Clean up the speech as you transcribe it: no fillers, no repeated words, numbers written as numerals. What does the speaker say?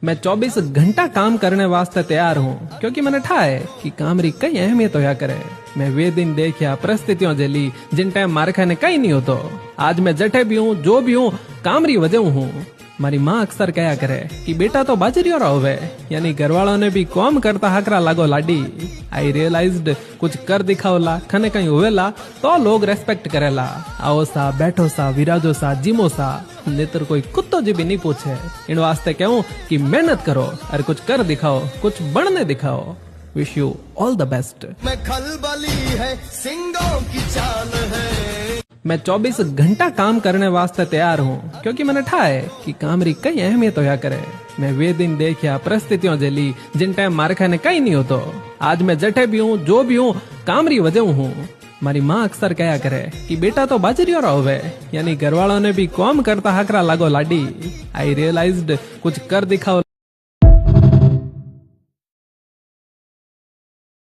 मैं 24 घंटा काम करने वास्ते तैयार हूँ क्योंकि मैंने ठाया है कि काम री कई अहमियत होया करे। मैं वे दिन देखिया परिस्थितियों झेली जिन टाइम मारे खाने कई नहीं होतो। आज मैं जठे भी हूँ जो भी हूँ काम री वजह हूँ। मारी माँ अक्सर कहा करे कि बेटा तो बाजरियो होवे, यानी घरवालों ने भी कॉम करता हकरा लागो लाडी। आई रियलाइज्ड कुछ कर दिखाओला खने कहीं होवेला तो लोग रेस्पेक्ट करेला। आओ सा बैठो सा विराजो सा जिमो सा, नेतर कोई कुत्तो जी भी नहीं पूछे। इन वास्ते कहूँ कि मेहनत करो और कुछ कर दिखाओ, कुछ बनने दिखाओ। Wish you all the best. मैं खलबली है सिंगों की चाल है। मैं 24 घंटा काम करने वास्ते तैयार हूँ क्योंकि मैंने ठाया है कि काम री कई अहमियत होया करे। मैं वे दिन देखिया परिस्थितियों झेली जिन टाइम मारे खाने कई नहीं होतो। आज मैं जठे भी हूँ जो भी हूँ काम री वजह हूँ। मारी माँ अक्सर कहा करे कि बेटा तो बाजरियो होवे, यानी घरवालों ने भी कॉम करता हकरा लागो लाडी। आई रियलाइज्ड कुछ कर दिखाओ।